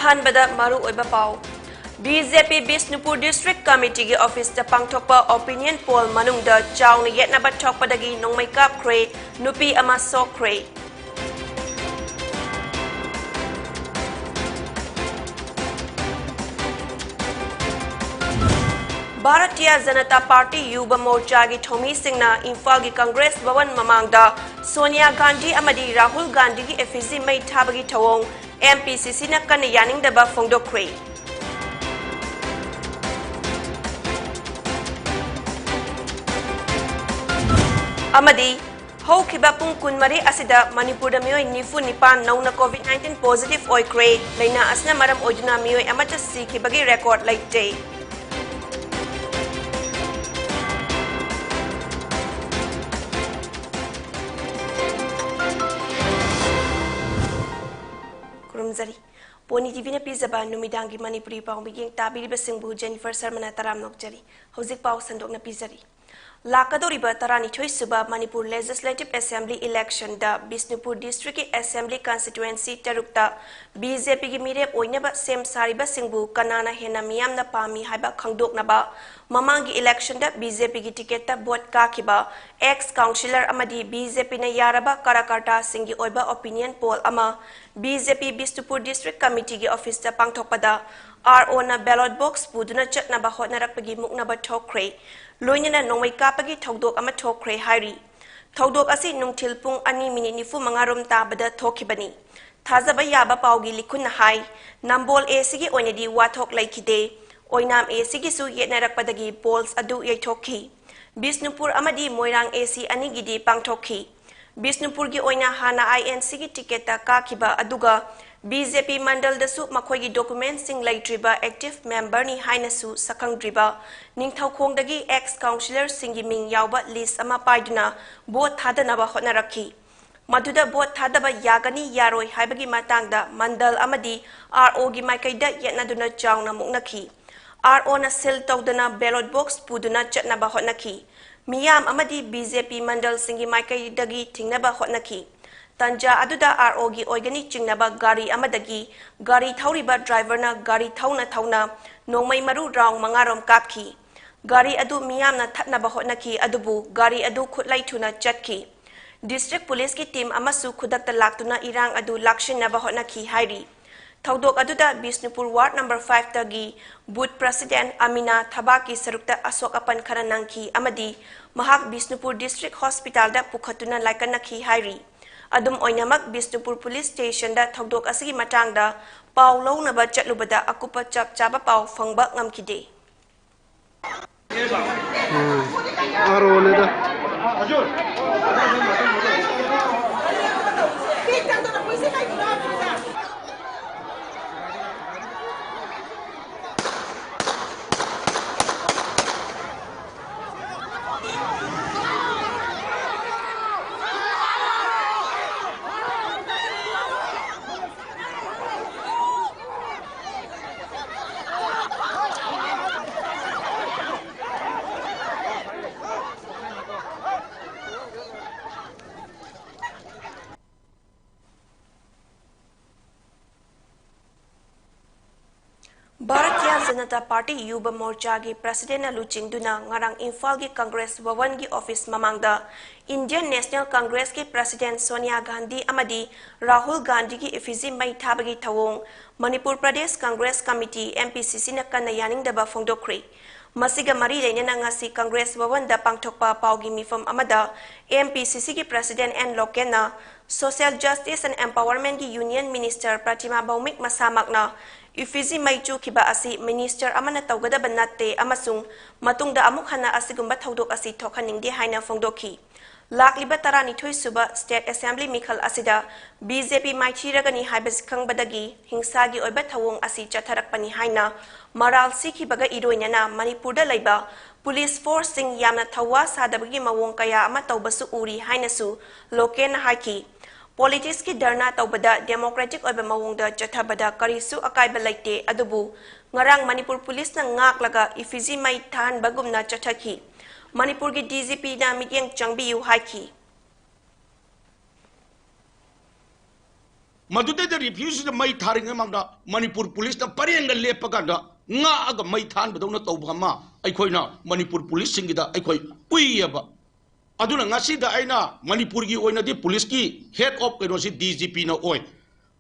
अहनबदा मारू ओइबा पाव BJP Bisnupur District Committee की office दा पांगथोकपा ओपिनियन पोल मनुंगदा चाउन येतनाबा थोकपदगी नोंमै कापख्रे नुपी अमा सोख्रे भारतीय जनता पार्टी युवा मोर्चा की थोमी सिंहना इम्फाल की कांग्रेस भवन ममांगदा सोनिया गांधी अमदी राहुल गांधी की एफिजी मई थाबगी थवोंग MPCC ना कन यानिंगदबा फोंगदोख्रे अमदी हौखिबा पुंग कुनमरी असिदा मणिपुर मियोय निफु निपान नौना COVID-19 पॉजिटिव ओइख्रे लेना असना मरम ओइदुना मियोय अमता सिखिबगी रेकॉर्ड लैते कुरुमजरी पोनी टीवी ने पिजबा नुमिदांगी मणिपुरी पाउ मिगेंग ताबिरिबा सिंबु जेनिफर शर्मा तराम नोकजरी हौजिक पाउ संदोकना पिजरी लाकदोरिबा तरानिथोई सुबा मणिपुर लेजिस्लेटिव असेंबली इलेक्शन दा बिष्णुपुर डिस्ट्रिक्ट की असेंबली कॉन्स्टिट्युएंसी तरुकता बीजेपी की मिरेप ओइनबा सेम सारिबा सिंबु कनाना हेना मियामना पामी हाइबा खंगदोकनबा ममांगी इलेक्शन दा बीजेपी की टिकट ता वोट काखिबा एक्स काउंसिलर अमदी बीजेपी ने यारबा कराकर्ता सिंगी ओइबा ओपिनियन पोल अमा बीजेपी बिष्णुपुर डिस्ट्रिक्ट कमिटी की ऑफिस दा पांगथोकपदा RO ना बैलेट बॉक्स पुदुना चटनबा होटनरकपगी मुकनबा थोख्रे लोइनना नोंमै कापगी थौदोक अमा थोख्रे हाइरी थौदोक असी नुंगथिल पुंग 2 मिनिट 45 ताबदा थोखिबनी थाजबा याबा पाउगी लिखुन हाई नंबोल ए सिगी ओइनदी वाथोक लैखिदे ओइनाम ए सिगी सु येतनरकपदगी पोल्स अदु यैथोखी बिष्णुपुर अमदी मोइरांग ए सी अनिगिदी पांगथोखी बिष्णुपुर की ओइना हाना INC की टिकट काखिबा अदुगा BJP मंडल दसु मखोगी डॉक्यूमेंट सिंग लैट्रिबा एक्टिव मेंबर नि हाइनसु सकंग्रिबा निंगथौखोंदगी एक्स काउंसिलर सिंगी मिंग यावबा लिस्ट अमा पाइदुना बोट थादनबा होटनरखी मधुदा बोट थादबा यागनी यारोय हाइबगी मातांगदा मंडल अमदी RO की माइकैदा येतनदुना चाउना मुकनखी RO ना सिल तौदना बैलेट बॉक्स पुदुना चटनबा होटनखी मियाम अमदी BJP मंडल सिंगी माइकैदगी थिंगनबा होटनखी तंजा अदुदा RO की ओइगनी चिंगनबा गाड़ी अमदगी गाड़ी थौरिबा ड्राइवर ना गाड़ी थौना थौना नोंमै मरु राउंड 5 कापखी गाड़ी अदु मियामना थटनबा होटनखी अदुबु गाड़ी अदु खुदलै थुना चटखी डिस्ट्रिक्ट पुलिस की टीम अमसु खुदकता लाक्तुना इरांग अदु लाक्शिनबा होटनखी हाइरी थौदोक अदुदा बिष्णुपुर वार्ड नंबर 5 तगी बूथ प्रेसिडेंट अमीना थबा की सरुकता अशोक अपन खरा नंखी अमदी महाक बिष्णुपुर डिस्ट्रिक्ट हॉस्पिटल दा पुखतुना लाइकनखी हाइरी अदुम ओइनमक बिष्णुपुर पुलिस स्टेशन दा थौदोक असगी मटांगदा पाउ लौनबा चटलुबदा अकुपा चप चाबा पाउ फंगबा ngamkide भारतीय जनता पार्टी युवा मोर्चा की प्रेसिडेंट लुचिंगदुना ngarang इम्फाल की कांग्रेस भवन की ऑफिस ममांगदा इंडियन नेशनल कांग्रेस की प्रेसिडेंट सोनिया गांधी अमदी राहुल गांधी की एफिजी मई थाबगी थवोंग मणिपुर प्रदेश कांग्रेस कमिटी MPCC ना कन यानिंगदबा फोंगदोख्रे मसिगा मरी लेना ngasi कांग्रेस भवन दा पांगथोकपा पाउगी मिफम अमदा MPCC की प्रेसिडेंट एन लोकेना सोशल जस्टिस एंड एम्पावरमेंट की यूनियन मिनिस्टर प्रतिमा भौमिक मसामकना इफिजी मई चुखिबा असी मिनिस्टर अमना तौगदबा नत्ते अमसुंग मतुंगदा अमुक हना असिगुंबा थौदोक असी थोखनिंगदे हाइना फोंगदोखी लाक्लिबा 12 सुबा स्टेट असेंबली मिखल असिदा BJP माइथिरगनी हाइबस खंगबदगी हिंसागी ओइबा थवोंग असी चथरकपनी हाइना मराल सिखिबगा इरोइनना मणिपुरदा लैबा पुलिस फोर्स सिंग यामना थवा सादबगी मवोंग कया अमा तौबसु उरी हाइनसु लोकेन हाइकी पॉलिटिक्स की धरना तौबदा डेमोक्रेटिक ओइबा मवोंगदा चथबदा करिसु अकाइबा लैते अदुबु ngarang मणिपुर पुलिस ना ngak इफिजी मई थान बगुमना चथखी मणिपुर की DGP ना मिटिंग चंगबियु हाइकी मधुदे रिफ्यूज मई थारिंग मंगदा मणिपुर पुलिस ता परेंग लेपकांदा nga aga mai than badona tawbama aikoina manipur police singida aikoi uiyaba aduna ngasi da aina manipur gi oina di police ki head of keno si dgp na oi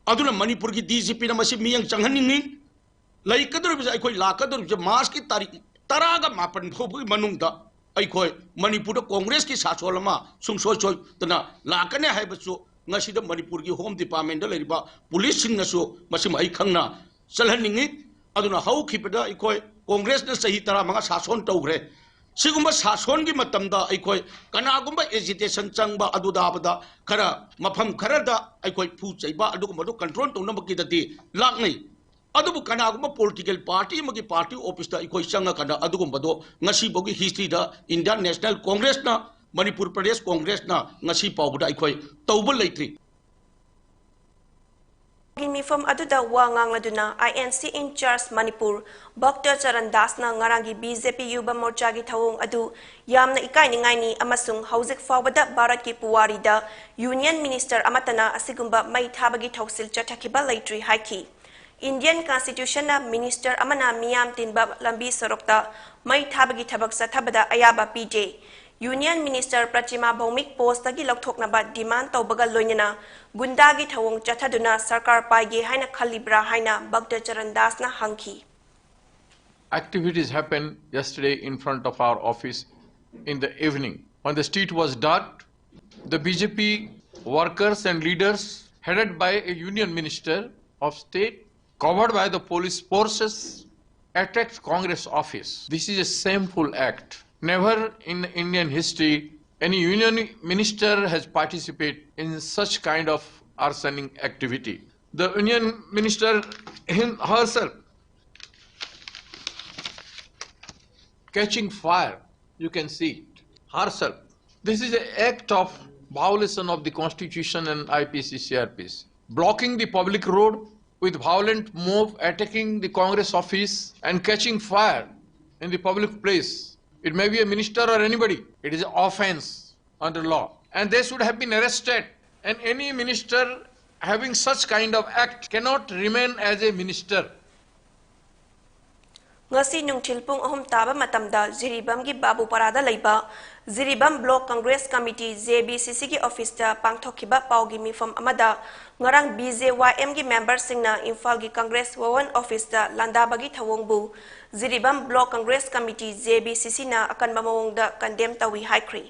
aduna manipur ki dgp na masi miyang changhaningi lai kadur bisa aikoi la kadur bisa mas ki tarik taraga mapan phobu manungda aikoi manipur da congress ki sacholama sungsoi choi tana la kane haibasu ngasi da manipur ki home department da leriba police sing na so masi mai khangna salhaningi aduna hau khipeda ikoi congress na sahi tara manga sason tawgre sigumba sason gi matamda ikoi kana gumba agitation changba aduda bada khara mafam khara da ikoi phu chaiba adugumba do control to namaki dati laknai adubu kana gumba political party magi party office da ikoi changa kana adugumba do ngasi bogi history da indian national congress na manipur pradesh congress na ngasi pawbuda ikoi tawbul leitri Mifam aduda wangang laduna INC in charge Manipur Dr. Charandas na ngarangi BJP Yuba Morcha gi thawong adu yamna ikai ningai ni amasung hauzik fawbada Bharat ki puwari da Union Minister amatana asigumba mai thabagi thausil chathakiba laitri haiki Indian Constitution na Minister amana miyam tinba lambi sorokta mai thabagi thabak sathabada ayaba PJ Union Minister Prachima Bhaumik post tagi lokthoknaba demand tawbaga loinana gundagi thawong chathaduna sarkar paige haina khalibra haina Dr. Charandas na hangki Activities happened yesterday in front of our office in the evening. When the street was dark, the BJP workers and leaders headed by a union minister of state covered by the police forces attacked Congress office. This is a shameful act. Never in Indian history any union minister has participated in such kind of arsoning activity. The union minister herself catching fire, you can see it, herself. This is an act of violation of the Constitution and IPC CRPC. Blocking the public road with violent mob, attacking the Congress office and catching fire in the public place. It may be a minister or anybody. It is an offense under law. And they should have been arrested. And any minister having such kind of act cannot remain as a minister. ngasi nungthil pung ahum taba matamda Jiribam gi Babu Parada leiba Jiribam Block Congress Committee JBCC gi office da pangthokiba paugi mifam amada ngarang BJYM gi member singna Imphal gi Congress Wawan office da landabagi thawongbu Jiribam Block Congress Committee JBCC na akan mamawong da condemn tawi haikri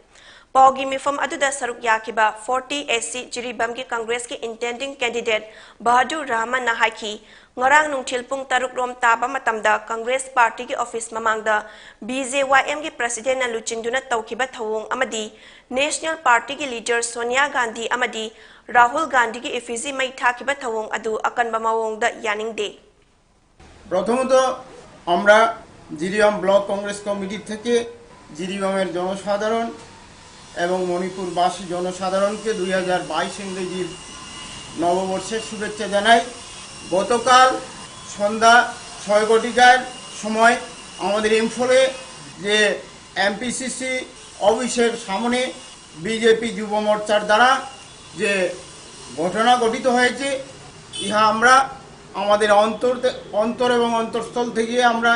Paugi mifam aduda saruk yakiba 40 SC Jiribam gi Congress ki intending candidate Bahadur Rahman na haiki ngarang nungthil pung taruk rom taba matamda Congress Party ki office mamangda BJYM ki president na luchinduna tawkiba thawong amadi National Party ki leader Sonia Gandhi amadi Rahul Gandhi ki effigy mai thakiba thawong adu akan bamawong da yaningde প্রথমত আমরা Jiribam block Congress committee থেকে জিরিবামের জনসাধারণ এবং মণিপুরবাসী জনসাধারণকে 2022 ইংরেজির নববর্ষের শুভেচ্ছা জানাই গতকাল সন্ধ্যা 6 ঘটিকার সময় আমাদের ইম্ফলে যে এমপিসিসি অফিসের সামনে বিজেপি যুব মোর্চার দ্বারা যে ঘটনা ঘটিত হয়েছে ইহা আমরা আমাদের অন্তর এবং অন্তরস্থল থেকে আমরা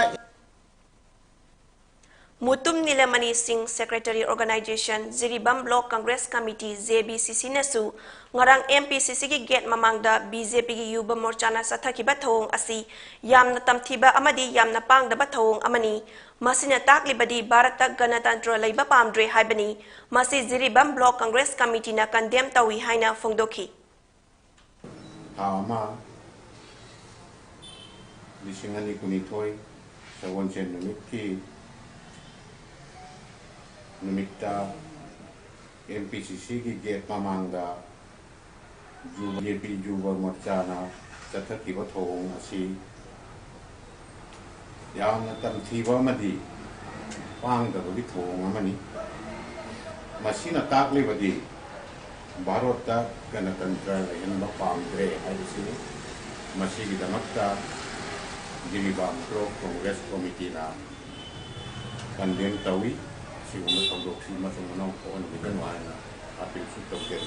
Mutum Nilamani Singh, Secretary Organization, Jiribam Block Congress Committee, JBCC Nasu, ngarang MPCC ki gate mamangda BJP ki Yuba Morchana Sathakiba thawong asi, yamna tamthiba amadi yamna pangdaba thawong amani, masina taklibadi Bharata Ganatantra Laiba Pamdre haibani, masi Jiribam Block Congress Committee na condemn tawi haina fongdoki. Ama Lishingani Kunitoy, sa Wonchen Numiki Numita MPCC ki gate mamangda JP Juba Morchana Sathakiba thawong asi yamna tamthiba amadi pangdabagi thawong amani masina taklibadi Bharata Ganatantra Laiba Pamdre haibasini masigidamakta Jiribam Block Congress Committee na condemn tawi siguro pagdoksin masumanaw ko ano ginawa na apil sa tawagin.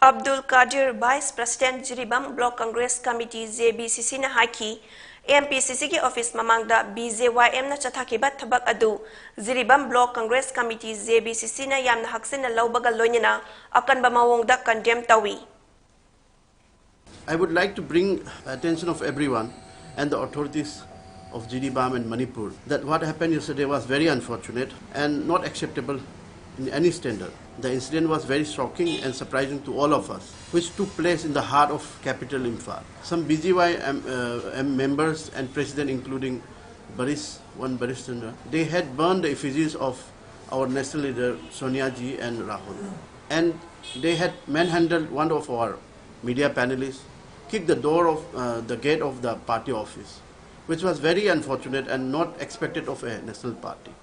Abdul Qadir, Vice President Jiribam Block Congress Committee JBCC na haki MPCC ki office mamangda BJYM na chathakiba thabak adu Jiribam Block Congress Committee JBCC na yamna haksin na lawbaga loinina akan ba mawongda condemn tawi. I would like to bring attention of everyone and the authorities of Jiribam and Manipur that what happened yesterday was very unfortunate and not acceptable in any standard. The incident was very shocking and surprising to all of us, which took place in the heart of capital Imphal. Some BJY members and president, including one Baris Chandra, they had burned the effigies of our national leader Sonia Ji and Rahul, and they had manhandled one of our media panelists, kicked the door of the gate of the party office, which was very unfortunate and not expected of a national party.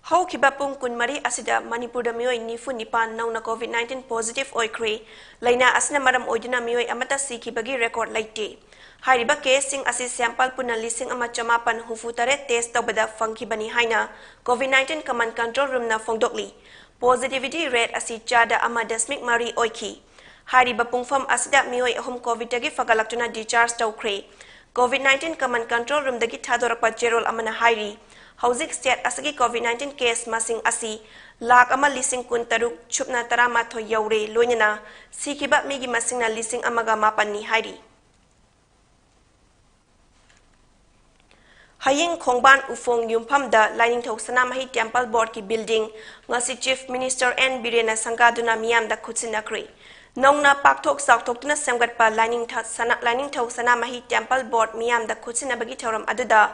How kibapung kunmari asida Manipur da miyoi nifu nipan nauna COVID-19 positive oikre laina asna maram oiduna miyoi amata sikibagi record laite. Hariba case sing asi sample puna lising ama chamapan hufutare test tawbada fangkibani haina COVID-19 command control room na fongdokli. Positivity rate asi chada ama dasmik mari oiki. Hariba pungfam asida miyoi ahum COVID dagi fagalaktuna discharge tawkre. COVID-19 command control room dagi thadorapa jerol amana hairi. Housing state asagi COVID-19 case masing asi lak ama lising kun taruk chupna taramatho yaure loinana sikiba migi masing na lising amaga mapan ni hairi. Haying Khongban Ufong Yumpam da Lining Thok Sanamahi Temple Board ki building ngasi Chief Minister N Birena Sangaduna miyam da khutsinakri. Nongna pakthok sakthok tuna semgat pa Lining Thok Sanamahi Temple Board miyam da khutsinabagi thoram aduda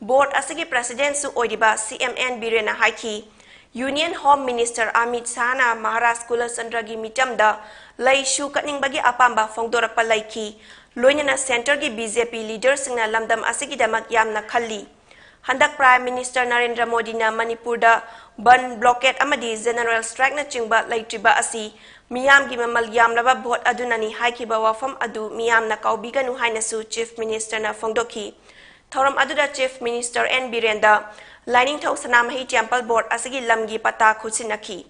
Board asagi President su oidiba CMN Birena Haiki Union Home Minister Amit Sana Maharaj Kula Sandragi mitamda lai shu katning bagi apamba fongdorak palaiki loinana center gi BJP leaders singna lamdam asagi damak yamna khalli Handak Prime Minister Narendra Modi na Manipur da ban blockade amadi general strike na chingba laitriba asi miyam gi mamal yamlaba bot adunani haiki ba wafam adu miyam na kaubiganu haina su Chief Minister na fongdoki Thoram aduda Chief Minister N Birenda Lining Thok Sanamahi Temple Board asigi lamgi pata khutsinaki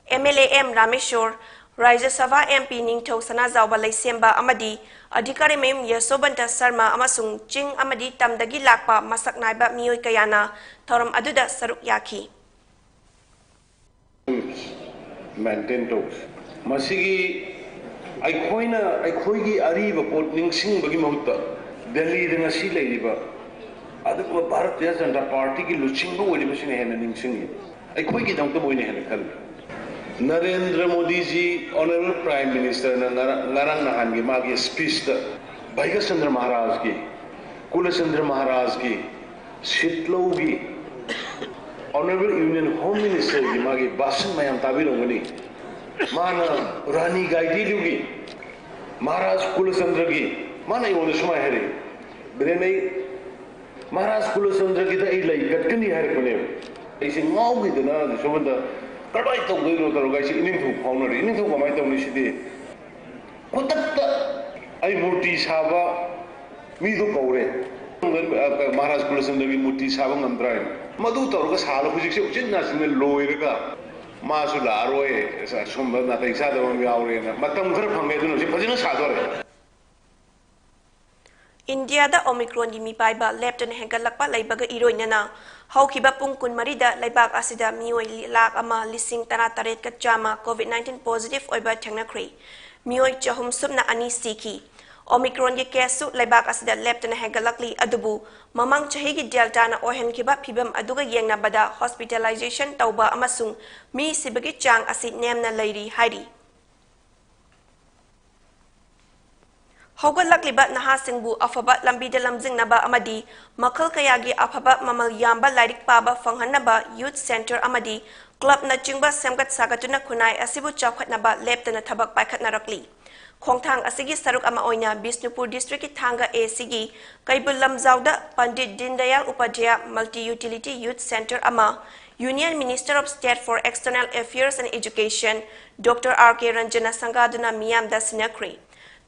MLA M Rameshwar Rajya Sabha MP Ningthok Sana Zawba Laisemba amadi Adhikari Mem Yasobanta Sarma amasung Ching amadi tamdagi lakpa masak naiba miyoi kayana thoram aduda saruk yaki maintain talks masigi aikhoigi ariba pot ningsing bagi mahutta Delhi de ngasi leiba adukwa Bharatiya Janata Party ki luchingbu wali basine hena ningsing aikoi ki dangta boine hena khal Narendra Modi ji Honorable Prime Minister na ngarang nahan gi magi speech ta Bhaiga Chandra Maharaj ki Kula Chandra Maharaj ki Shitlow gi Honorable Union Home Minister gi magi basan mayam tabirongani mana Rani Gaidi gi Maharaj Kula Chandra gi mana yone sumai hari Berenai Maharaj Kula Chandra kita ilai gatkani hari pune isi ngau gitu na sobanda kadai tau gero taro gaisi ini thu faunari ini thu kamai tau nisi de kotak ai murti saba mi do kaure Maharaj Kula Chandra ki murti saba ngamdrai madu taro ka sala phujik se uchin na sine loiraga masu laroe somba na tai sa da mi aure na matam khar phange du no si phajina sadore India da Omicron gi mi paiba lepton hengalakpa laibaga iroinana haukiba pung kunmari da laibak asida mioi lak ama lising tara taret ka chama COVID-19 positive oiba thangnakri mioi chahum subna ani siki Omicron gi kesu laibak asida lepton hengalakli adubu mamang chahi gi delta na ohen kiba phibam aduga yengna bada hospitalization tauba amasung mi sibagi chang asid nemna lairi hairi Hogal lakliba naha singbu afaba lambi da lamjing naba amadi makal kayagi afaba mamal yamba lairik paba fanghan naba youth center amadi club na chingba semgat sagatuna kunai asibu chawkhat naba lepta na thabak paikhat narakli khongthang asigi saruk ama oina Bisnupur district ki thanga asigi kaibul lamjawda Pandit Dindayal Upadhyaya multi utility youth center ama Union Minister of State for External Affairs and Education Dr. R.K. Ranjana Sangaduna miyam da sinakri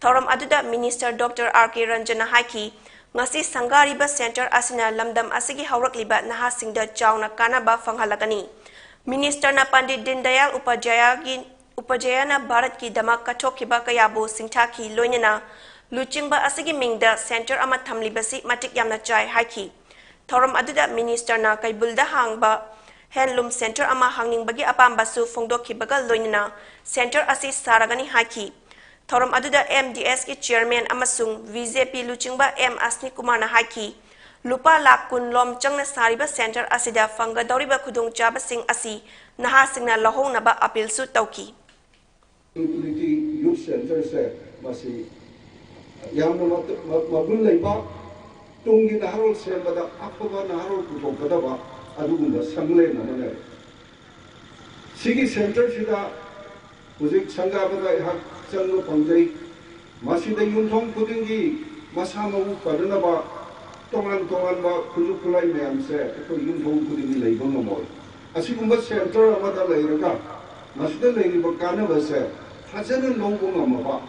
Thoram aduda Minister Dr. R.K. Ranjana Haiki ngasi Sangariba Center asina lamdam asigi haurakliba nahasingda chawna kanaba fanghalakani Minister na Pandit Dindayal उपजयना Bharat की दमक कथोखिबा कयाबु सिंथाखी लोइनना लुचिंगबा असगी मिंगदा centre अमा थमलिबसी मटिक यामना चाय हाइकी थौरम अदुदा मिनिस्टरना कैबुलदा हांगबा handloom centre अमा हांगनिंगबगी अपामबासु फोंदोखिबगा लोइनना centre असि सारागनी हाइकी थौरम अदुदा MDS की chairman अमसुंग BJP लुचिंगबा M अस्नि कुमारना हाइकी लुपा lakh कुन लोम चंगना सारिबा centre असिदा फंगदौरिबा खुदुंग चाबसिंग असि नहासिंगना लहोंगनबा appeal सु तौकी youth center se masi yamna magun leiba tungi naharol sembada aphaba naharol putokadaba adugunda sangle namane sigi center sida hujik sangabada hak channo pangjai masida yunthong khudingi masamabu padanaba tongan ba khuju khulai mayam se ko yunthong khudingi leiba ngamoi asigumba center amada leiraga masida leiriba kanaba se Hasan longkong amaba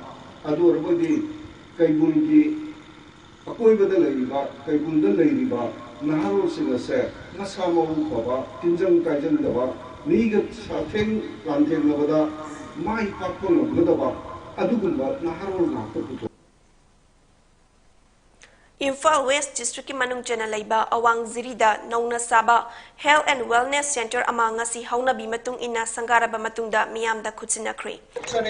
adu arbodi kaibulgi akoi bada leiba kaibulda leiba naharo singase nasamo baba tinjang kaijan daba niga satheng lanteng labada mai pakko labada adugumba naharo nakko Imphal West District ki manung chana laiba awang zirida nauna saba Health and Wellness Center ama ngasi hauna bi matung ina sangaraba matungda miyamda khutsinakri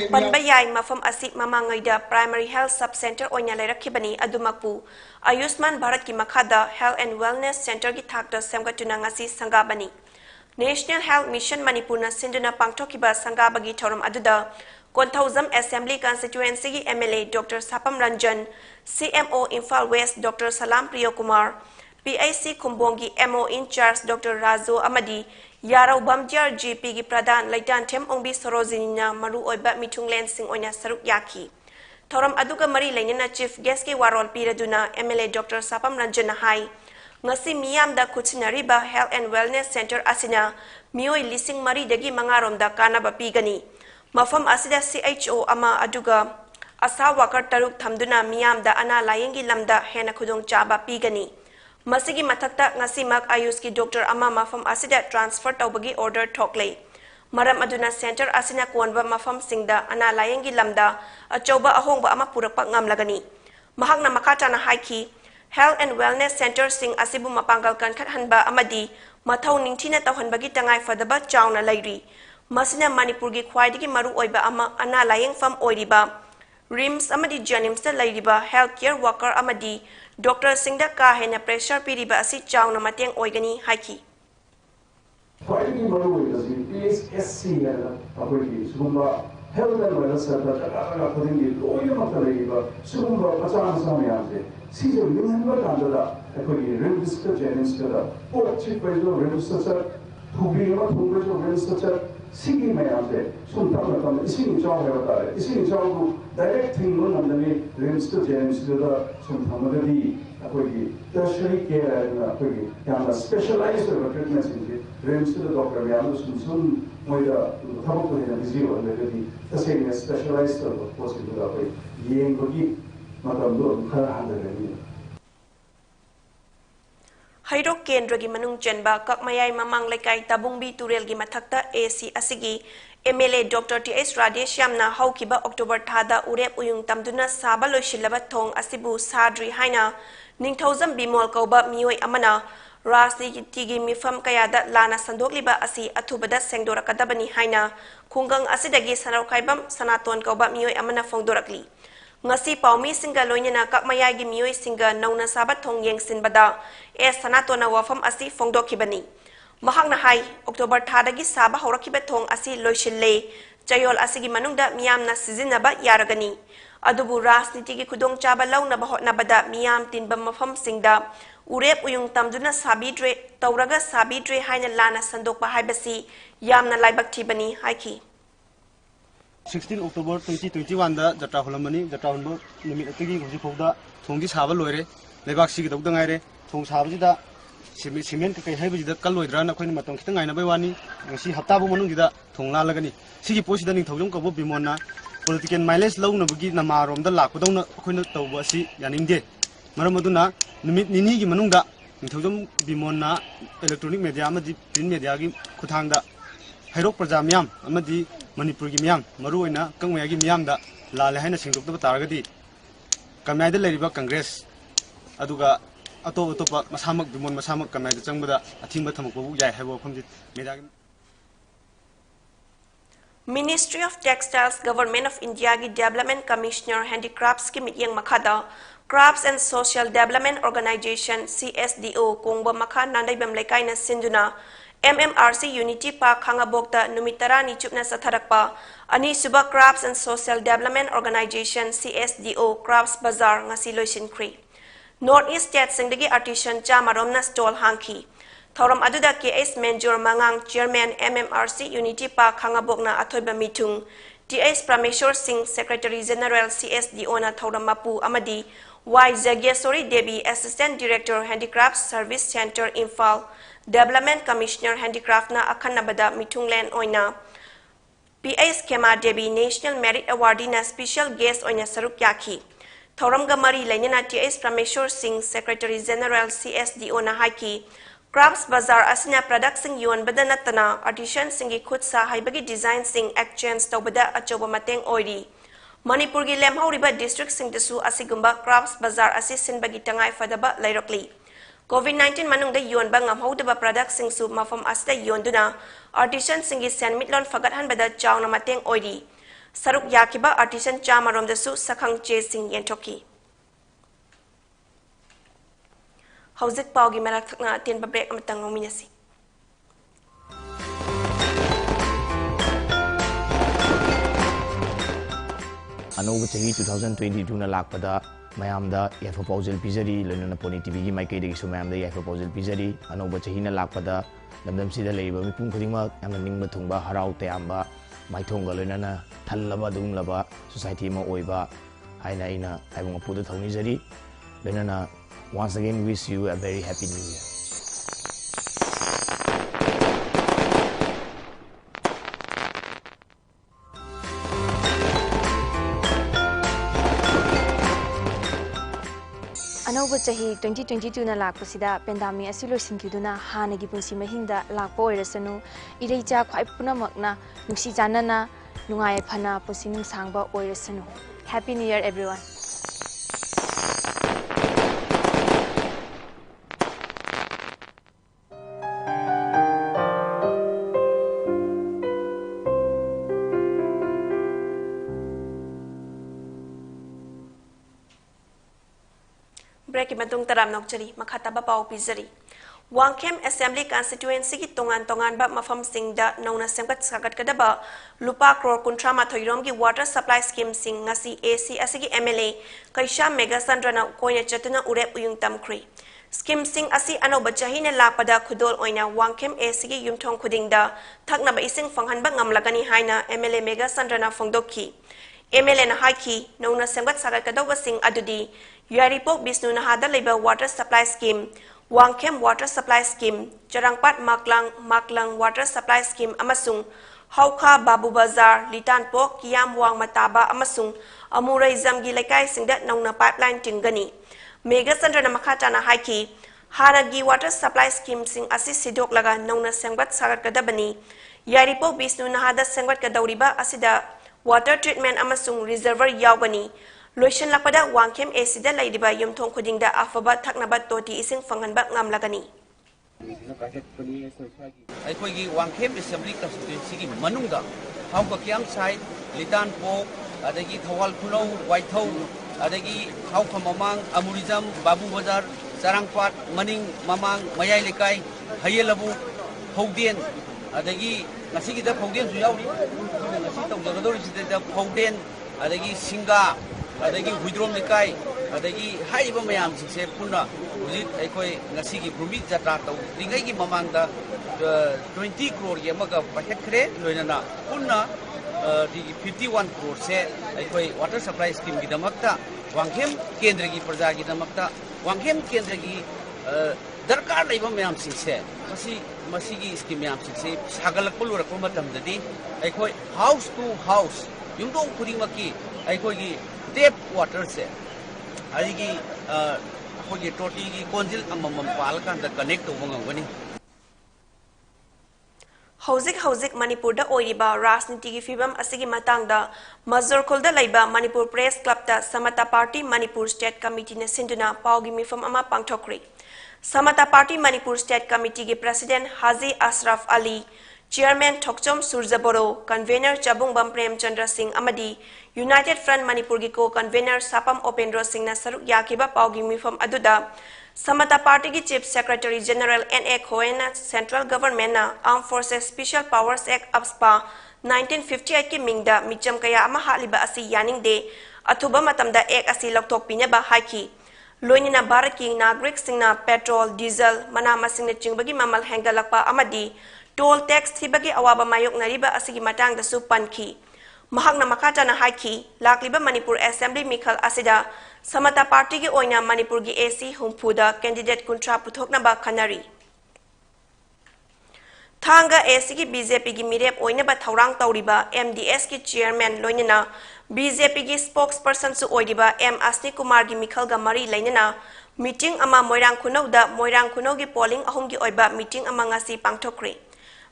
panba yai mafam asi mamangaida Primary Health Sub Center oina lairakibani adumakpu Ayushman Bharat ki makhada Health and Wellness Center ki thakta semgatuna ngasi sangabani National Health Mission Manipur na sinduna pangthokiba sangabagi thoram aduda Konthauzam Assembly Constituency ki MLA Dr. Sapam Ranjan, CMO Imphal West Dr. Salam Priyo Kumar, PIC Kumbongi MO in charge Dr. Razo Amadi, Yarau Bamjar GP ki Pradhan Laitan Tem Ongbi Sorozina Maru Oiba Mitunglen Sing Onya Saruk Yaki. Thoram aduga mari lainina Chief Guest ki warol piraduna MLA Dr. Sapam Ranjan Hai. Ngasi miyam da kutsinariba Health and Wellness Center asina mioi lising mari dagi mangarom da kanaba pigani. Mafam asida CHO ama aduga asa worker taruk thamduna miyam da ana layengi lamda hena khudong chaba pigani masigi mathakta ngasi mak ayush ki doctor ama mafam asida transfer tawbagi order thoklei maram aduna center asina konba mafam singda ana layengi lamda achauba ahongba ama purakpa ngamlagani mahakna makata na haiki Health and Wellness Center sing asibu mapangal kan khathanba amadi mathau ningthina tawhanbagi tangai fadaba chawna lairi Masina Manipur ki khwaidagi maru oiba ama ana layeng fam oiriba rims amadi janims ta lairiba healthcare worker amadi doctor singda ka hena pressure piriba asi chawna mateng oigani haiki khwaidagi maru oiba si PSSC na apoi sumba health and wellness center ka khudingi loina makta lairiba sumba achana samyamse si jo remember kandala apoi register janims ka o chi paido register thubri ma thubri jo register Sigi mayamse suntamna tam ising chaw hewatare ising chaw ku direct thing no namdani rims to james da suntamadi apoi tertiary care and apoi yamna specialized treatments in rims to the doctor yamna sun moida thabuk ko hena busy ho ledi the same specialized hospital apoi yeng ko gi matam do khara handare Hairok Kendra gi manung chenba kakmayai mamang lekai tabungbi turel gi mathakta AC asigi MLA Dr. T.S. Radeshyam na haukiba October thada urep uyung tamduna saba loishilaba thong asibu sadri haina ningthauzam bimol kauba mioi amana Rajniti gi mifam kayada lana sandokliba asi athubada sengdorakadabani haina khungang asidagi sanarkhaibam sanaton kauba mioi amana fongdorakli ngasi paumi singa loinena kakmayai gi mioi singa nauna sabat thong yengsinbada sanatona wafam asi fongdokhibani mahakna hai October thadagi saba horakiba thong asi loishille chayol asigi manungda miyamna sizinaba yaragani adubu rajniti gi khudong chaba launaba hotnabada miyam tinba mafam singda urep uyung tamduna sabidre tawraga sabidre haina lana sandokba haibasi yamna laibak thibani haiki 16 October 2021 da jatra holamani jatra honbo numit atigi hoji phogda thonggi saba loire lebak sigi dawda ngaire thong sabji da cement kai haibi da kal loidra na khoini matong khitang ngaina bai wani ngasi hafta bu manung da thong la lagani sigi posi da ning thojong ko bo bimona political mileage law na bugi na marom da lakku dawna khoina tawba si yaningde maram aduna numit nini gi manung da ning thojong bimona electronic media amadi print media gi khuthang da hairok prajamyam amadi Manipur ki miyam maru ina kangmaya ki miyam da lal haina singdok ta taragadi kamnai da leriba Congress aduga atop masamak bimon masamak kamnai da changbada athingba thamak babu yai haibo famji medagi Ministry of Textiles, Government of India ki Development Commissioner Handicrafts ki mityang makhada Crafts and Social Development Organization CSDO kongba makha nandai bam laikai na sinduna MMRC Unity Park Khangabokta numitara ni chupna satharakpa ani suba Crafts and Social Development Organization CSDO Crafts Bazaar ngasi loisinkhri North East State singdagi artisan chamaromna stall hangki Thoram aduda KS Menjor Mangang Chairman MMRC Unity Park Khangabokna athoiba mitung TS Prameshwar Singh Secretary General CSDO na Thoram Mapu amadi Y Jagyasori Devi Assistant Director Handicrafts Service Center Imphal Development Commissioner Handicraft na akhanabada mitunglen oina PS Kema Devi National Merit Awardee na Special Guest oina saruk yaki Thoram gamari lainana TS Prameshwar Singh Secretary General CSDO na haiki Crafts Bazaar asina product sing yuan bada natana artisan singi khud sa haibagi design sing exchange tawbada achoba mateng oiri Manipur gi lemhauriba district sing desu asigumba Crafts Bazaar assistant bagi tangai fadaba lairokli COVID-19 manung da yuan ba ngamhaudaba product sing su mafam asda yonduna artisan singi sen mitlon fagathan bada chawna mateng oiri saruk yakiba artisan chamarom desu sakhang che sing yentoki Hauzik Paugi Merak Thakna Tien Babek Amatang Nominasi. Anova Chahi 2022 na lakpada mayamda ya proposal pizari lona poni TV gi mai kai de su mayamda ya proposal pizari Anova Chahi na lakpada lamdam sida leiba mipum khudingma yamna ningba thungba harau tayamba mai thongga lona na thallaba dumlaba society ma oiba haina ina aibung apuda thongni jari lona na once again wish you a very happy new year. Anova Chahi 2022 na lakpasida pandemic asilo singkiduna hanagi punsi mahingda lakpo oirasanu ireicha khwai punamakna nungsi janana nungai phana punsi nungsangba oirasanu. Happy New Year everyone. Break matung taram nokjari makhataba pau pizari Wangkem Assembly Constituency ki tongan ba mafam singda nauna semkat sagat kadaba lupa crore kuntra mathoirom ki water supply scheme sing ngasi AC asigi MLA Kaisha Mega Sandrana koina chatuna urep uyung tamkri scheme sing asi anoba chahina lakpada khudol oina Wangkem AC ki yumthong khudingda thakna ba ising fanghan ba ngamlagani haina MLA Mega Sandrana fongdokki MLA na haiki nauna semkat sagat kadawa sing adudi Yaripok Bisnu Nahada Labor Water Supply Scheme, Wangkem Water Supply Scheme, Jarangpat Maklang Water Supply Scheme Amasung, Hauka Babu Bazar, Litanpok, Kiam Wang Mataba Amasung, Amurai Zamgi Lekai Singdat Nongna Pipeline Tingani. Mega Sandra Namakata na Haiki, Hanagi Water Supply Scheme Sing Assis Sidok Laga Nongna Sengbat Sagat Kadabani, Yaripok Bisnu Nahada Sengbat Kadauriba Asida, Water Treatment Amasung Reservoir Yawani, Loishan lakpada Wangkem Acida Laidiba Yumthong Kudingda Afaba Taknabat Toti Ising Fanganba Ngamlagani. Aikoigi Wangkem Assembly Constituency Manunga, Hauka Kiam Sai, Litan Po, Adagi Thawal Puno, Waithau, Adagi Hauka Mamang, Amurizam, Babu Bazar, Sarangpat, Maning, Mamang, Mayai Lekai, Hayelabu, Hogdien, Adagi Nasiki the Hogdien Zuyawi, the Hogdien, Adagi Singa. Adagi Hudrom Nikai, Adagi Haiba Mayam Sing Puna, Uzit Ekoi Nasiki Brumit Zatato, Ringagi Mamanda, 20 crore Yamaga Patekre, Luena, Puna, the 51 crore say Ekoi water supply scheme Gidamakta, Wanghem Kendrigi Prazagi Damakta, Wanghem Kendrigi Darkar Leva Mayam Sing Masigi scheme Yam Sing Sagalapulu Rakomatam the day, Ekoi house to house, you don't Purimaki, Ekoi. Tap water se adigi akhoi toti ki konjil amam palkan da connect owang wani Hauzik Manipur da oiriba Rajniti ki fibam asigi matangda Mazur Khulda laiba Manipur Press Club da Samata Party Manipur State Committee na sinduna paugi mifam ama pangthokri. Samata Party Manipur State Committee ki President Haji Ashraf Ali, Chairman Thokchom Surjaboro, Convener Chabung Bamprem Chandra Singh Amadi, United Front Manipur ki co-convener Sapam Opendro Singh na saruk yakiba paugi mifam aduda Samata Party ki Chief Secretary General N.A. Khoena Central Government na Armed Forces Special Powers Act AFSPA 1958 ki mingda micham kaya ama haliba asi yaning de athuba matamda ek asi lokthok pinaba haiki loinina Bharat ki nagrik singna petrol diesel mana masing na chingbagi mamal hengalakpa amadi toll tax thibagi awaba mayok nariba asigi matang da su panki mahakna makata na haiki lakliba Manipur Assembly Mikhal asida Samata Party ki oina Manipur ki AC humpuda candidate kuntra puthokna ba khanari Thanga AC ki BJP ki mirep oina ba thaurang tauriba MDS ki chairman loinina BJP ki spokesperson su oiriba M Asni Kumar ki Mikhal ga mari lainana meeting ama Moirang Khunau da Moirang Khunau ki polling ahum ki oiba meeting ama ngasi pangthokri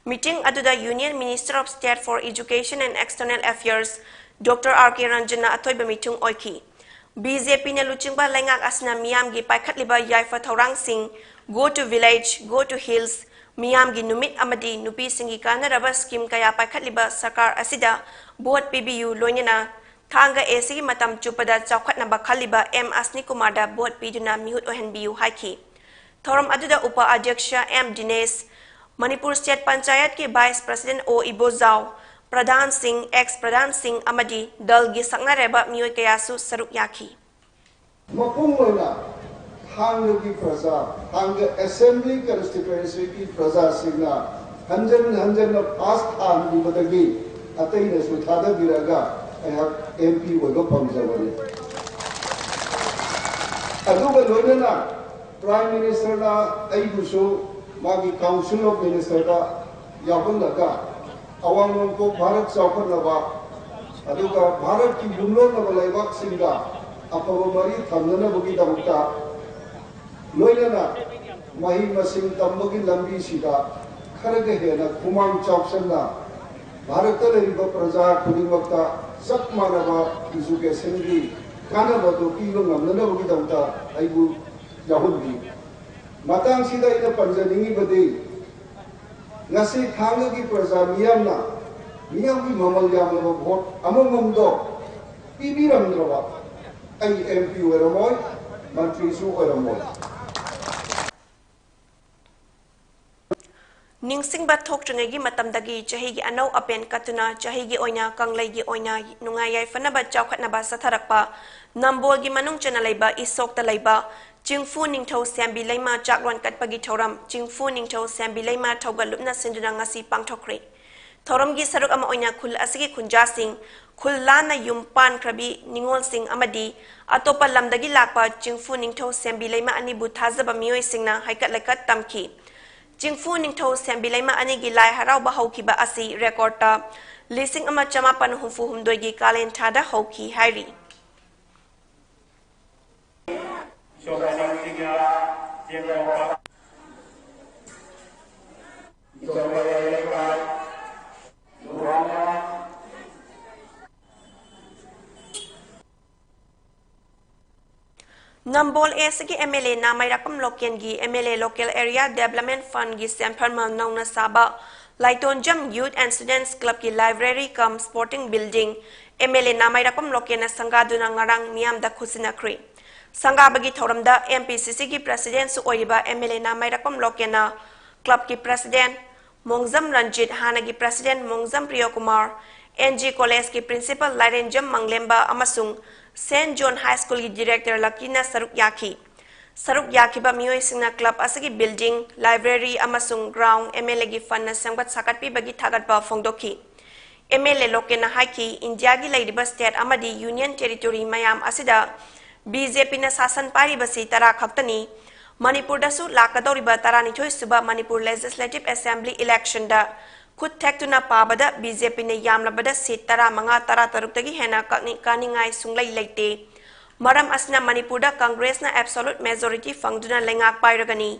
meeting aduda Union Minister of State for Education and External Affairs Dr. R.K. Ranjana atoiba meeting oiki BJP na luchingba lengak asna miyam gi paikhatliba yaifa thaurang sing go to village go to hills miyam gi numit amadi nupi singi kanaraba scheme kaya paikhatliba sarkar asida board PBU loinina thanga AC gi matam chupada chawkhatna ba khaliba M Asni Kumar da board piduna mihut ohenbiu haiki thoram aduda upa adhyaksha M Dinesh Manipur State Panchayat ki Vice President O Ibozao Pradhan Singh, ex-Pradhan Singh Amadi, dal gi sakna reba miyoy kayasu saruk yaki. Mapung loina, hanga ki praja, hanga assembly constituency ki praja singna, hanjan na pass than di badagi, atay na suthada biraga, I have MP wago pamjawali. Aduga loina na, Prime Minister na ay gusto, magi Council of Minister na, yakon laga, awang ko Bharat Chaukat Naba, aduga Bharat ki Yumlo Nabalaiwak Singa, Apabamari Thamnana Bugi Damukta, Loinana, Mahi Masing Tambagi Lambi Sida, Karagahena, Kumang Chaupsana, Bharata Riba Praja, Kudimakta, Sakmanaba, Izuke Sengi, Kanaba Doki Namnana Bugi Damta, Aibu Yahundi. Matang Sida ina Panjaningi Bade, Nasi thanga ki praja miyam ki mamal yam na vote among do PB Ramdrawa ay MP weramoy mantri su weramoy Ningsing ba thok chungegi matamdagi chahi gi anau apen katuna chahi gi oina kanglai gi oina nungayai fanaba chawkhatna ba satharakpa nambol gi manung chana laiba isok ta laiba Jingfu Ningthau Sambi Laima Chakwan Katpagi Thoram Jingfu Ningthau Sambi Laima Thogalupna Sinduna ngasi pangthokre Thoram gi saruk ama oina khul asigi khunja sing khul lana yumpan krabi ningol sing amadi atopa lamdagi lakpa Jingfu Ningthau Sambi Laima ani bu thazaba miyoi singna haikat laikat tamki Jingfu Ningthau Sambi Laima ani gi lai harau ba hauki ba asi record ta lising ama chamapan humfu humdoi gi kalen thada hauki hairi Nambol SG MLA na may rakam lokyan gi MLA Local Area Development Fund gi Semperma nong na saba Laiton Jam Youth and Students Club gi Library cum Sporting Building MLA na may rakam lokyan na sangado na ngarang miyam da kusinakri Sangga bagi thoramda MPCC ki President su oiriba MLA na may rakam lokyan na Club ki President Mongzam Ranjit Hana ki President Mongzam Priyo Kumar NG College ki Principal Lairenjam Manglemba amasung St. John High School ki Director Lakina Saruk Yaki ba miyoy singna club asagi building, library amasung ground MLA gi fund na sangbat sakatpi bagi thagat ba fongdoki. MLA loke na haiki India gi lairiba state amadi union territory mayam asida BJP na sasan pari basi tara khaktani Manipur da su lakadoriba tarani thoi suba Manipur Legislative Assembly election da Kut Tektuna Pabada BJP ne yamlabada seat tara manga tara taruktagi hena kaningai sunglai laite Maram asna Manipur da Congress na absolute majority fangduna lengak pairagani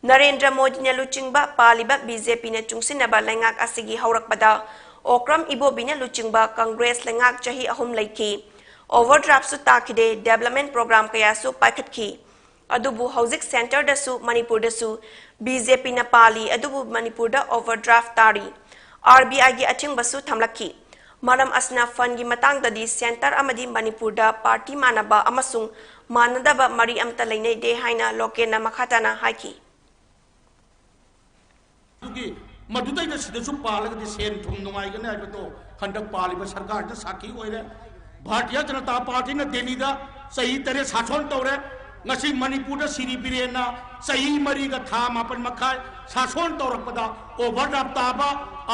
Narendra Modi na luchingba paliba BJP na chungsinaba lengak asigi haurakpada Okram Ibobi na luchingba Congress lengak chahi ahum laiki overdraft su takide development program kaya su paikhatki adubu housing center da su Manipur da su BJP na pali adubu Manipur da overdraft tari RBI gi ating basu thamlaki maram asna fund gi matang da di center amadi Manipur da party manaba amasung manadaba mari amta lainai de haina lokena makhatana haiki मधुदै न सिदसु पालगदि सेन थुम नुंगाइगने आइबतो हंडक पालिबा सरकार the साखी ओइरे Bharatiya Janata party न दिल्ली दा सही तरे शासन तौरे ngasi manipur da siri birena sahi mari ga tha mapan makhai शासन तौरपदा overdraft ताबा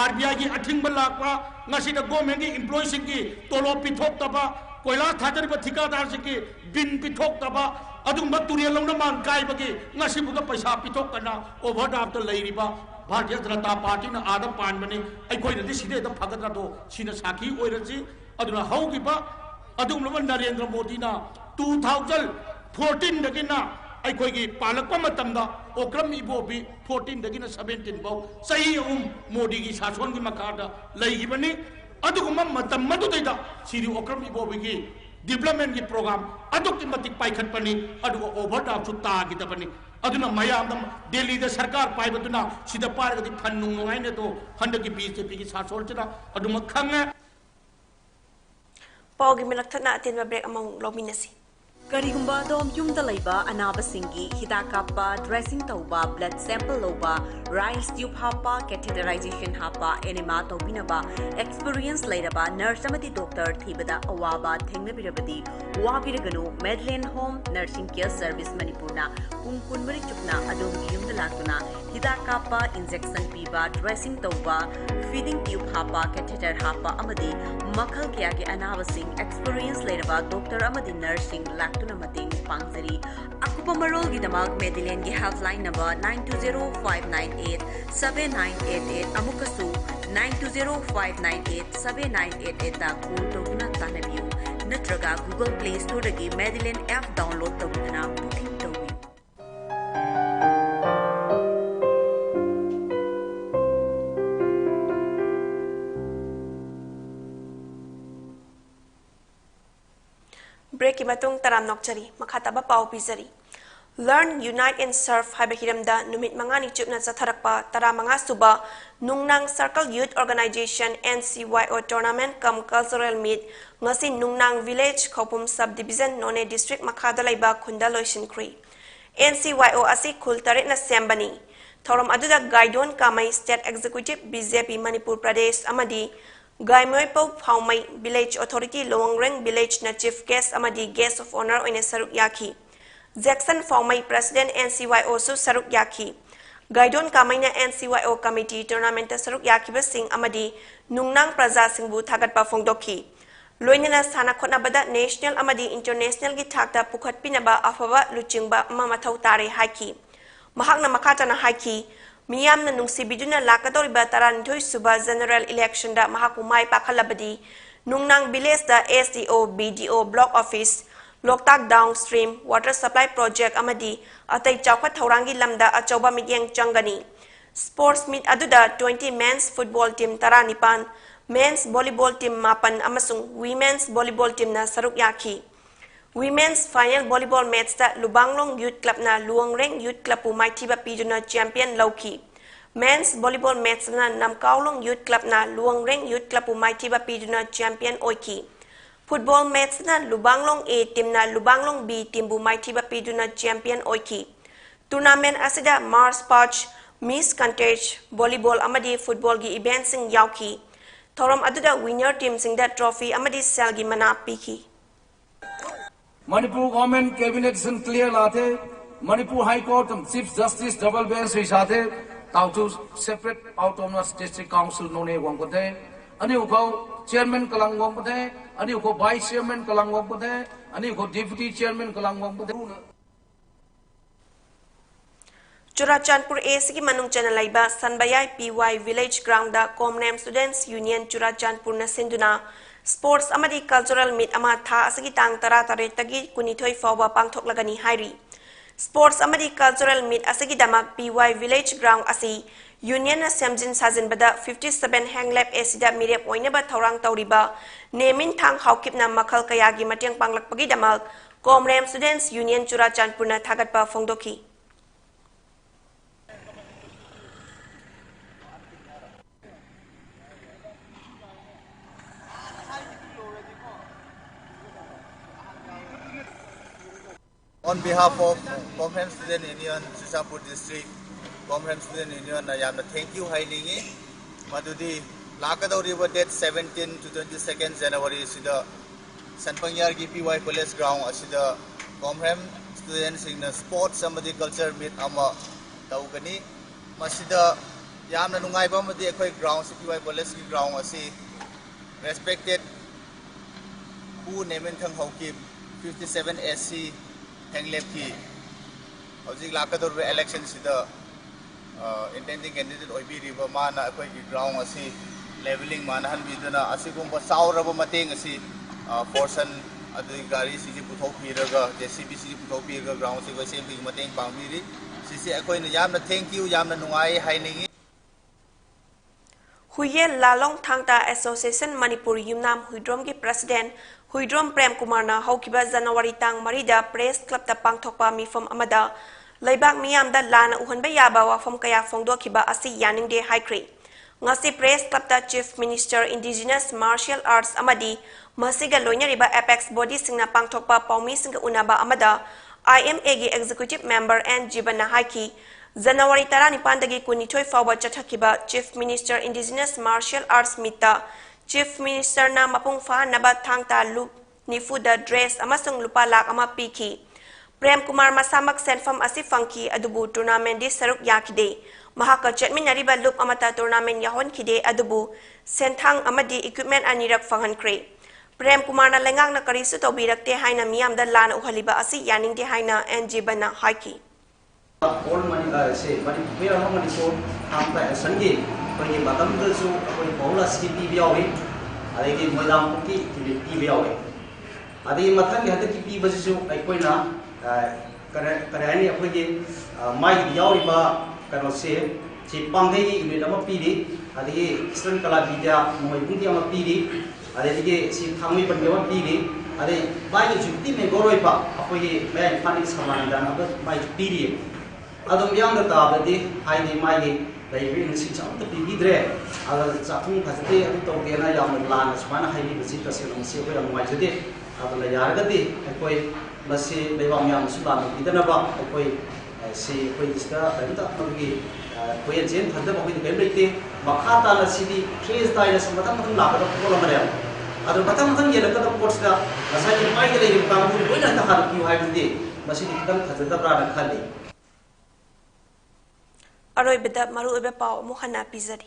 RBI gi athing balakwa ngasi da government gi employees gi tolo pithok taba koila thajar ba thikadar gi bin pithok taba adum turiel long na man kai bagi ngasi buga paisa pithok kana overdraft leiriba Bharatiya Janata party ना आदम पान बने अखोई नदी सीधे दम फगदरा दो सीना साखी ओइरजी अदुना हौगिबा अदुम लब नरेंद्र मोदी ना 2014 दगिना अखोई की पालक मतमदा ओक्रम इबोबी 14 दगिना 17 बाउ सही मोदी की शासन की मकादा लईगिबनी अदुगुम मतम मदुदैदा सीरी ओक्रम इबोबी की डेवलपमेंट की प्रोग्राम अदुक मतिक पाइखटपनी अदुगो ओवरड्राफ्ट सु तागिदबनी अदुना मयाम दिल्ली द सरकार पाइबदुना सिदा पारगदि फन्नु नोंगाइने तो हंडकी बीजेपी की सासोलचना अदुम खंगे पाउगी मिलक्थना अतिन ब्रेक अमंग लोमिनसी करिगुम्बा दोम युमदा लैबा अनाबसिंगी हिदा कापा ड्रेसिंग तौबा ब्लड सैंपल लौबा राइस ट्यूब हापा कैथेटराइजेशन हापा एनेमा तौबिनबा एक्सपीरियंस लैरबा नर्स अमदी डॉक्टर थीबदा अवाबा थेंगनबिरबदी वाबिरगनु Medilane home nursing care service मणिपुरना पुंग कुनमरि चुकना अदोमगी युमदा लाक्तुना हिदा कापा इंजेक्शन पीबा ड्रेसिंग तौबा फीडिंग ट्यूब हापा कैथेटर हापा अमदी मखल किया के अनाबसिंग एक्सपीरियंस लैरबा डॉक्टर अमदी नर्सिंग तुना मतेंग पांगजरी अकुपा मरोल की दमाग मेडिलेन की हेल्पलाइन नंबर 9205987988 अमुकसु 9205987988 ता कॉल तोगुना तानबियु नत्रगा गूगल प्ले स्टोर दगी मेडिलेन ऐप डाउनलोड तोगुना बुकिंग तोगु ब्रेक की मतुंग तराम नोकचरी मखाताबा पाव पिजरी Learn, Unite and Serve haiba hiramda numit mangani chupna chatharakpa tara manga suba Nungnang Circle Youth Organization NCYO Tournament cum Cultural Meet ngasi Nungnang Village Khopum Subdivision None District makhada laiba khunda loisin kri NCYO asi khul taret na sembani thoram aduda Gaidon Kamai State Executive BJP Manipur Pradesh amadi Gaimoipo Phaumai Village Authority Longreng Village na Chief Guest amadi Guest of Honor oine saruk yaki Jackson Phaumai President NCYO su saruk yaki Gaidon Kamai na NCYO Committee Tournament saruk yaki basing amadi Nungnang Praja singbu thagatpa phongdokhi Loinana sana khotnabada national amadi international gi thakta pukhat pinaba afaba luchingba mamathau tare haiki mahakna makhatana haiki Miyamna nungsibiduna lakadoriba taranthoi suba general election da mahakumai pakhalabadi Nungnang Village da SDO BDO block office Loktak downstream water supply project amadi atai chawkhat thaurangi lamda achauba mityeng changani sports meet aduda 20 men's football team taranipan men's volleyball team mapan amasung women's volleyball team na saruk yaki Women's final volleyball match da Lubanglong Youth Club na Luangreng Youth Club pu maithiba piduna champion lauki. Men's volleyball match na Namkaulong Youth Club na Luangreng Youth Club pu maithiba piduna champion oiki. Football match na Lubanglong A team na Lubanglong B team pu maithiba piduna champion oiki. Tournament asida Mars Patch, Miss Contest, volleyball amadi football gi event sing yauki. Thoram aduda winner team sing da trophy amadi sel gi mana piki. Manipur government cabinet sin clear laate Manipur High Court Chief Justice double bench risate tautu separate autonomous district council none wangpate ani ukau chairman kalang wangpate ani ukau vice chairman kalang wangpate ani ukau deputy chairman kalang wangpate Churachandpur A sigi manung chana laiba Sanbayai PY Village Ground da Comnam Students Union Churachandpur na sinduna Sports amadi cultural meet ama tha asagi tang tara tare tagi kunithoi fawba pangthok lagani hairi Sports amadi cultural meet asagidamak PY Village Ground asi Union na semjin sajinbada 57 hanglap asida mirep oinaba thaurang tauriba nemin thang haukipna makhal kayagi mateng panglakpagi damak Comrade Students Union Churachandpurna thagatpa phongdoki. On behalf of Comrade Student Union, Churachandpur District, Comrade Student Union, thank you highly. Madudi, Lakadauriba date 17 to 22nd January, Sida Sanpangyar PY College Ground, Asida Comrade Students in the Sports Samadi Culture Meet Ama Taugani, Masida Yamna Nungaiba Madi Ground, PY College Ground, Asi respected who named Thang Hokim 57 SC. Hanglepki, Housing Lakadur election sida intending candidate Oibi River Mana ground asi leveling Manahan Vidana Asikum Sauraba Mating asi Forsan Adhigari City Putopiaga, the CBC Putopiaga ground, same thing Mating Pamiri, Sisi Aquin Yamna, thank you, Yamna Nungai, Haining. Huye Lalong Thangta Association Manipuri Yumnam Huidromgi President Huidrom Prem Kumarna Haukiba January Tang Marida Press Club ta Pangthokpa Mifam Amada Laibak Miyamda Lana Uhanba Yaba Wafam Kaya Fongdokiba Asi Yaning De Haikri Ngasi Press Club ta Chief Minister Indigenous Martial Arts Amadi Masiga Loinariba Apex Body Singna Pangthokpa Paumi Singa Unaba Amada IMA gi Executive Member and Jibana Haiki January 19 kunithoi fawba chathakiba Chief Minister Indigenous Martial Arts Mita Chief Minister na mapung fa naba thangta lup nifuda dress amasung lupa lak ama piki Prem Kumar masamak senfam asi funky adubu tournament di saruk yakide mahaka chatminariba lup amata tournament yahon kide adubu senthang amadi equipment anirak fangan kre Prem Kumar na lengang na karisu tobirakte haina miyamda lana uhaliba asi yaning de haina njibana haiki all money say but we are money so hampa sangi pagi batam tu so koi bola skipi biawi adagi moidam ki ki biawi adagi mathang ki hadaki pi basi so ai koi na karani apagi mai biawi ba kano se chi pangai unit ama pi di adagi student kala vidya moi bungi ama pi di adagi si thamui panjawa pi di adagi bai jukti me goroi pa apagi mai fani saman dan apa mai pi di Adam yang datang tadi hari ini mai dari sini sampai pergi dre, ada satu kasih itu tahu kena yang melan, semana hari ini bersih kasih masih aku yang mai jadi, ada layar tadi, aku masih lewat yang sudah kita nampak, aku si aku istilah tadi tak pergi, aku yang jen hendak aku itu beli itu, maka tanah sini trees tadi semua tak mungkin lakukan pola mereka. Ada batang batang yang dekat port sudah, rasanya mai dari kamu pun boleh tak harus kiu hari ini, masih kita kasih tak berada kali. Aroibeda maru ebe pau muhana pizari.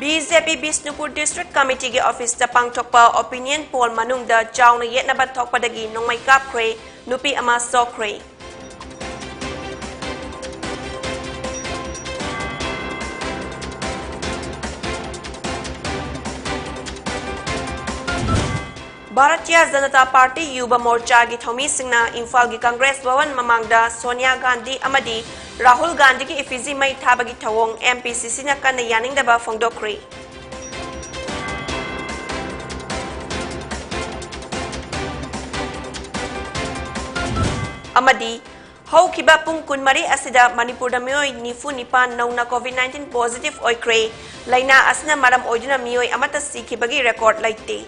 BJP Bisnupur District Committee ge office ta pangthokpa opinion poll manung da chawna yetna ba thokpa dagi nongmai kapkhre nupi ama sokre. Bharatiya Janata Party Yuba Morcha gi Thomi Singna Imphal gi Congress Bhavan Mamangda Sonia Gandhi amadi Rahul Gandhi gi effigy mai thabagi thawong MPCC na kana yaningdaba phongdokri amadi haukiba pung kunmari asida Manipur da mioi nifu nipan nauna COVID-19 positive oikre laina asna maram oiduna mioi amata sikibagi record laite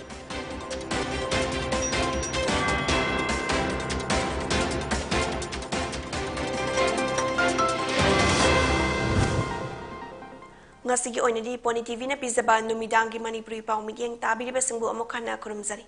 Ngasigi oinadi Poni TV na pizaba numidangi Manipuri pau migeng tabiri basingbu amokhana kurumzari.